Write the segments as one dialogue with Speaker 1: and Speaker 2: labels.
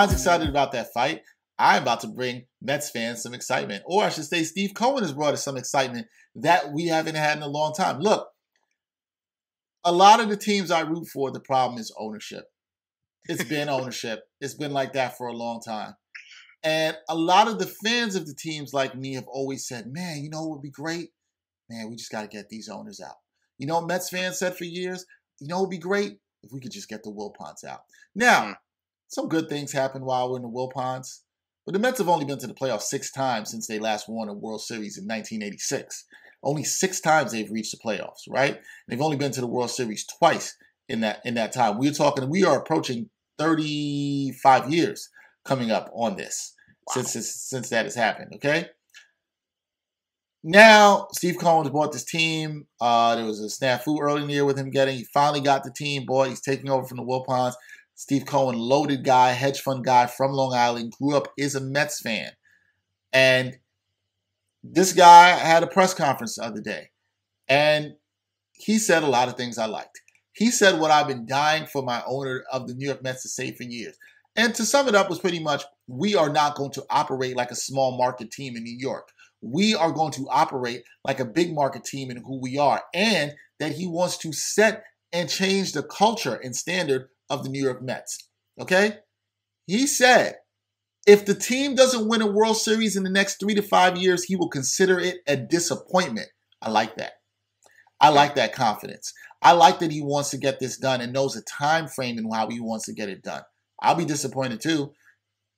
Speaker 1: Bryan's excited about that fight. I'm about to bring Mets fans some excitement. Or I should say Steve Cohen has brought us some excitement that we haven't had in a long time. Look, a lot of the teams I root for, the problem is ownership. It's been ownership. It's been like that for a long time. And a lot of the fans of the teams like me have always said, man, you know what would be great? Man, we just got to get these owners out. You know what Mets fans said for years? You know what would be great? If we could just get the Wilpons out. Now, some good things happened while we're in the Wilpons. But the Mets have only been to the playoffs 6 times since they last won a World Series in 1986. Only 6 times they've reached the playoffs, right? They've only been to the World Series twice in that time. We are approaching 35 years coming up on this since that has happened, okay? Now, Steve Cohen has bought this team. There was a snafu early in the year with him getting. He finally got the team bought. He's taking over from the Wilpons. Steve Cohen, loaded guy, hedge fund guy from Long Island, grew up, is a Mets fan. And this guy had a press conference the other day. And he said a lot of things I liked. He said what I've been dying for my owner of the New York Mets to say for years. And to sum it up was pretty much, we are not going to operate like a small market team in New York. We are going to operate like a big market team in who we are. And that he wants to set and change the culture and standard of the New York Mets. Okay? He said, if the team doesn't win a World Series in the next 3 to 5 years, he will consider it a disappointment. I like that. I like that confidence. I like that he wants to get this done and knows a time frame and how he wants to get it done. I'll be disappointed too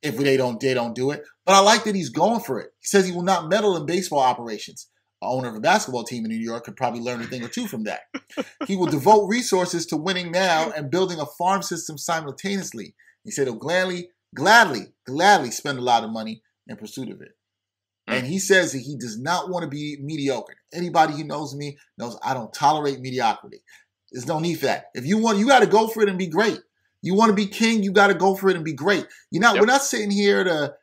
Speaker 1: if they don't do it. But I like that he's going for it. He says he will not meddle in baseball operations. An owner of a basketball team in New York could probably learn a thing or two from that. He will devote resources to winning now and building a farm system simultaneously. He said he'll gladly spend a lot of money in pursuit of it. And he says that he does not want to be mediocre. Anybody who knows me knows I don't tolerate mediocrity. There's no need for that. If you want, you got to go for it and be great. You want to be king, you got to go for it and be great. We're not sitting here to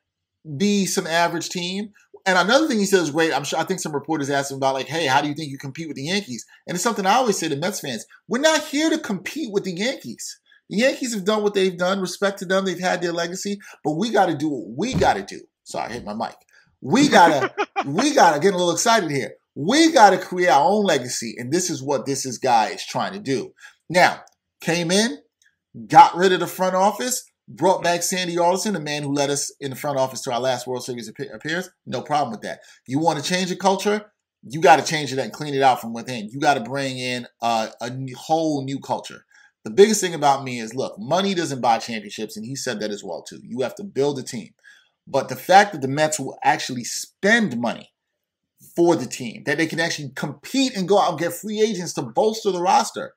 Speaker 1: be some average team. And another thing he says is great. I think some reporters asked him about, like, hey, how do you think you compete with the Yankees? And it's something I always say to Mets fans. We're not here to compete with the Yankees. The Yankees have done what they've done. Respect to them. They've had their legacy. But we got to do what we got to do. Sorry, I hit my mic. We gotta get a little excited here. We got to create our own legacy. And this is what this guy is trying to do. Now, came in, got rid of the front office, brought back Sandy Alderson, the man who led us in the front office to our last World Series appearance. No problem with that. You want to change the culture? You got to change it and clean it out from within. You got to bring in a whole new culture. The biggest thing about me is, look, money doesn't buy championships, and he said that as well, too. You have to build a team. But the fact that the Mets will actually spend money for the team, that they can actually compete and go out and get free agents to bolster the roster,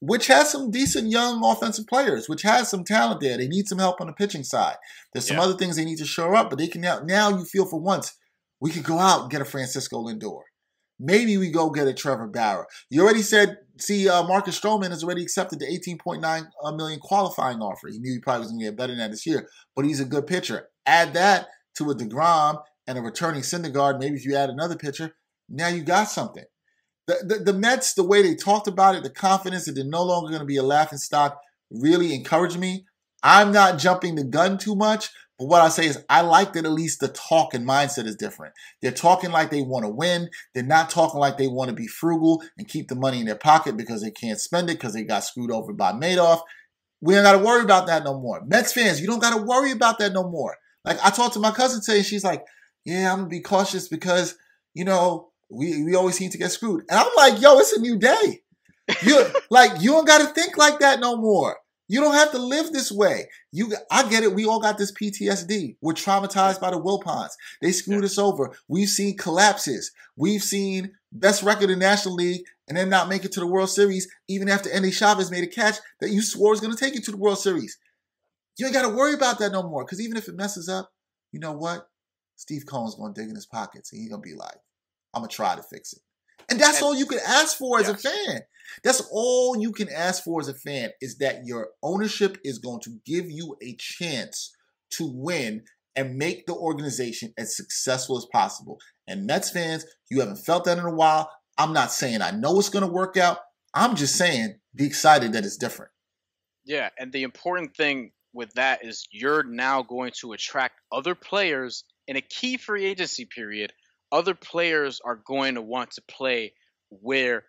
Speaker 1: which has some decent young offensive players, which has some talent there. They need some help on the pitching side. There's some other things they need to shore up, but they can now you feel for once, we could go out and get a Francisco Lindor. Maybe we go get a Trevor Bauer. You already said, Marcus Stroman has already accepted the $18.9 million qualifying offer. He knew he probably was going to get better than that this year, but he's a good pitcher. Add that to a DeGrom and a returning Syndergaard. Maybe if you add another pitcher, now you got something. The Mets, the way they talked about it, the confidence that they're no longer going to be a laughingstock really encouraged me. I'm not jumping the gun too much, but what I say is I like that at least the talk and mindset is different. They're talking like they want to win. They're not talking like they want to be frugal and keep the money in their pocket because they can't spend it because they got screwed over by Madoff. We don't got to worry about that no more. Mets fans, you don't got to worry about that no more. Like, I talked to my cousin today, and she's like, yeah, I'm going to be cautious because, we always seem to get screwed. And I'm like, yo, it's a new day. You don't got to think like that no more. You don't have to live this way. I get it. We all got this PTSD. We're traumatized by the Wilpons. They screwed us over. We've seen collapses. We've seen best record in National League and then not make it to the World Series even after Endy Chavez made a catch that you swore was going to take you to the World Series. You ain't got to worry about that no more because even if it messes up, you know what? Steve Cohen's going to dig in his pockets and he's going to be like, I'm going to try to fix it. And that's all you can ask for as a fan. That's all you can ask for as a fan is that your ownership is going to give you a chance to win and make the organization as successful as possible. And Mets fans, you haven't felt that in a while. I'm not saying I know it's going to work out. I'm just saying be excited that it's different.
Speaker 2: Yeah, and the important thing with that is you're now going to attract other players in a key free agency period. Other players are going to want to play where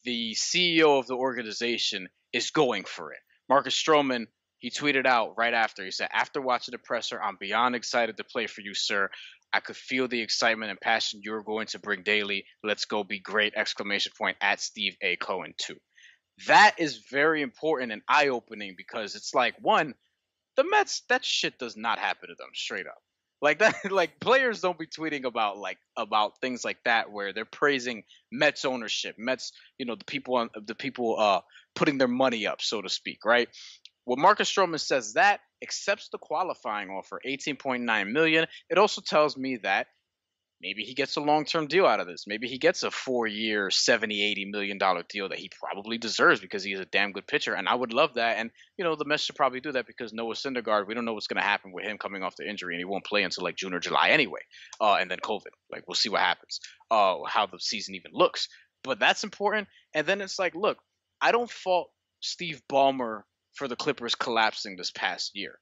Speaker 2: the CEO of the organization is going for it. Marcus Stroman, he tweeted out right after. He said, "After watching the presser, I'm beyond excited to play for you, sir. I could feel the excitement and passion you're going to bring daily. Let's go be great!" Exclamation point at Steve A. Cohen too. That is very important and eye-opening because it's like, one, the Mets, that shit does not happen to them straight up. Like that, like players don't be tweeting about things like that where they're praising Mets ownership, Mets, the people putting their money up, so to speak, right? When Marcus Stroman says that, accepts the qualifying offer, $18.9 million, it also tells me that maybe he gets a long-term deal out of this. Maybe he gets a 4-year, $70-80 million deal that he probably deserves because he's a damn good pitcher, and I would love that. And, the Mets should probably do that because Noah Syndergaard, we don't know what's going to happen with him coming off the injury, and he won't play until like June or July anyway, and then COVID. Like, we'll see what happens, how the season even looks. But that's important. And then it's like, look, I don't fault Steve Ballmer for the Clippers collapsing this past year.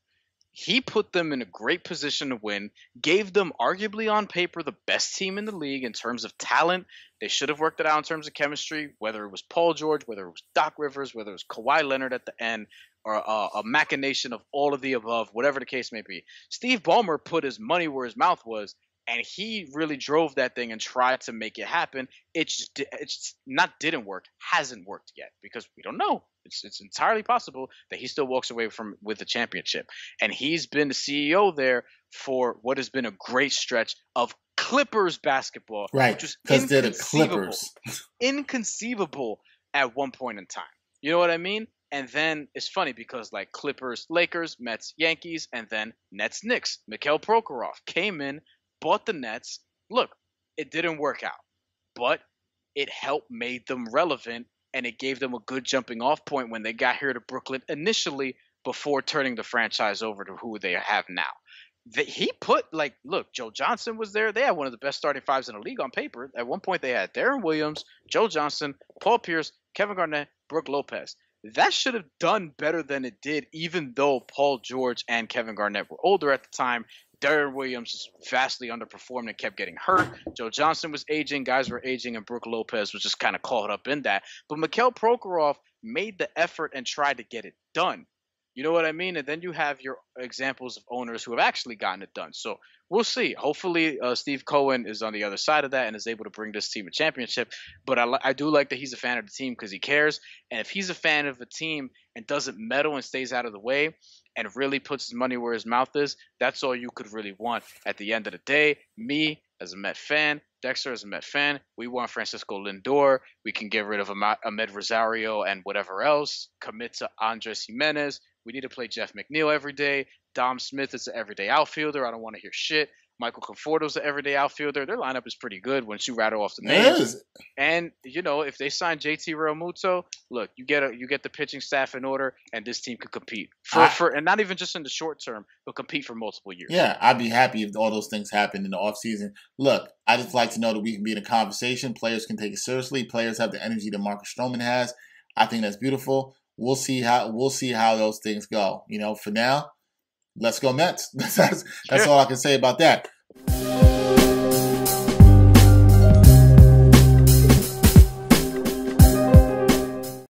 Speaker 2: He put them in a great position to win, gave them arguably on paper the best team in the league in terms of talent. They should have worked it out in terms of chemistry, whether it was Paul George, whether it was Doc Rivers, whether it was Kawhi Leonard at the end, or a machination of all of the above, whatever the case may be. Steve Ballmer put his money where his mouth was, and he really drove that thing and tried to make it happen. It's not didn't work, hasn't worked yet because we don't know. It's entirely possible that he still walks away with the championship. And he's been the CEO there for what has been a great stretch of Clippers basketball.
Speaker 1: Right, because they're the Clippers.
Speaker 2: Inconceivable at one point in time. You know what I mean? And then it's funny because like Clippers, Lakers, Mets, Yankees, and then Nets, Knicks. Mikhail Prokhorov came in, bought the Nets. Look, it didn't work out, but it helped made them relevant, and it gave them a good jumping off point when they got here to Brooklyn initially before turning the franchise over to who they have now. He put, look, Joe Johnson was there. They had one of the best starting fives in the league on paper. At one point, they had Darren Williams, Joe Johnson, Paul Pierce, Kevin Garnett, Brook Lopez. That should have done better than it did, even though Paul George and Kevin Garnett were older at the time. Darren Williams just vastly underperformed and kept getting hurt. Joe Johnson was aging, guys were aging, and Brook Lopez was just kind of caught up in that. But Mikhail Prokhorov made the effort and tried to get it done. You know what I mean? And then you have your examples of owners who have actually gotten it done. So we'll see. Hopefully, Steve Cohen is on the other side of that and is able to bring this team a championship. But I do like that he's a fan of the team because he cares. And if he's a fan of a team and doesn't meddle and stays out of the way and really puts his money where his mouth is, that's all you could really want at the end of the day. Me, as a Met fan, Dexter, as a Met fan, we want Francisco Lindor. We can get rid of Ahmed Rosario and whatever else. Commit to Andres Jimenez. We need to play Jeff McNeil every day. Dom Smith is an everyday outfielder. I don't want to hear shit. Michael Conforto's an everyday outfielder. Their lineup is pretty good once you rattle off the names. And, if they sign JT Realmuto, look, you get the pitching staff in order, and this team could compete. And not even just in the short term, but compete for multiple years.
Speaker 1: Yeah, I'd be happy if all those things happen in the offseason. Look, I just like to know that we can be in a conversation. Players can take it seriously. Players have the energy that Marcus Stroman has. I think that's beautiful. We'll see how those things go. For now, let's go Mets. That's all I can say about that.